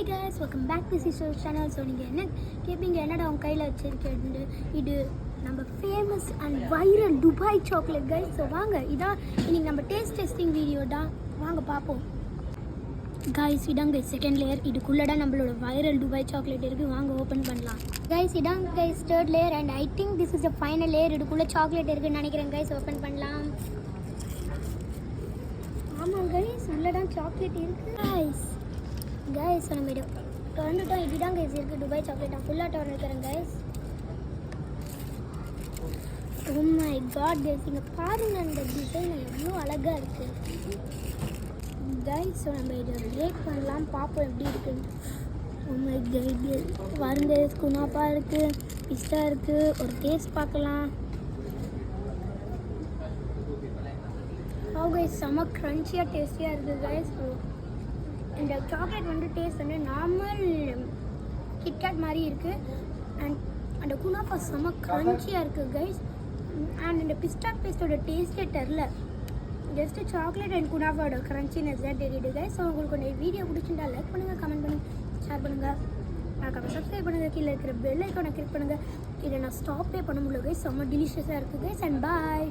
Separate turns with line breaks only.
guys, welcome back to Sister channel. So நீங்கள் என்ன கேட்பீங்க, என்னடா உங்கள் கையில் வச்சுருக்கேன்? இது நம்ம famous and viral Dubai chocolate guys. So வாங்க, இதான் இன்னைக்கு நம்ம டேஸ்ட் டெஸ்டிங் வீடியோ தான். வாங்க பார்ப்போம் கைஸ். இதாங்க செகண்ட் லேயர். இதுக்குள்ளே நம்மளோட வைரல் துபாய் சாக்லேட் இருக்குது. வாங்க ஓப்பன் பண்ணலாம் கைஸ். இதாங்க guys third layer and I think this is the final layer. இதுக்குள்ளே சாக்லேட் இருக்குதுன்னு நினைக்கிறேன் கைஸ். ஓப்பன் பண்ணலாம். ஆமாம் கைஸ், உள்ளே தான் சாக்லேட் இருக்குது கைஸ். கைஸ் நம்ம இது திறந்துட்டோம். இதுதான் கைஸ் இருக்குது துபாய் சாக்லேட். நான் ஃபுல்லாக திறந்துக்கிறேன் guys. Oh my god guys, இங்கே பாருங்கள் அந்த டிசைன் எவ்வளோ அழகாக இருக்குது கைஸ். ஸோ நம்ம இதை பிரேக் பண்ணலாம், பார்ப்போம் எப்படி இருக்குன்னு. ஓ மை காட் பாருங்க, குனாப்பா இருக்குது, பிஸ்தா இருக்குது. ஒரு டேஸ்ட் பார்க்கலாம். கைஸ் செம்ம க்ரன்ச்சியாக டேஸ்டியாக இருக்குது கைஸ். இந்த சாக்லேட் வந்து டேஸ்ட் வந்து நார்மல் கிட்கேட் மாதிரி இருக்குது. அண்ட் அந்த குனாஃபா செம்ம க்ரன்ச்சியாக இருக்குது கைஸ். அண்ட் இந்த பிஸ்டா பேஸ்ட்டோட டேஸ்ட்டே தெரில, ஜஸ்ட்டு சாக்லேட் அண்ட் குனாஃபாவோட க்ரன்ச்சினஸ் தான் தெரியுது கைஸ். ஸோ உங்களுக்கு இந்த வீடியோ பிடிச்சிருந்தா லைக் பண்ணுங்கள், கமெண்ட் பண்ணுங்கள், ஷேர் பண்ணுங்கள், மறக்காம சப்ஸ்கிரைப் பண்ணுங்கள். கீழே இருக்கிற பெல் ஐக்கானை கிளிக் பண்ணுங்கள். இதை நான் ஸ்டாப்பே பண்ண முடியல கைஸ். செம்ம டெலிஷியஸாக இருக்குது கைஸ். And bye.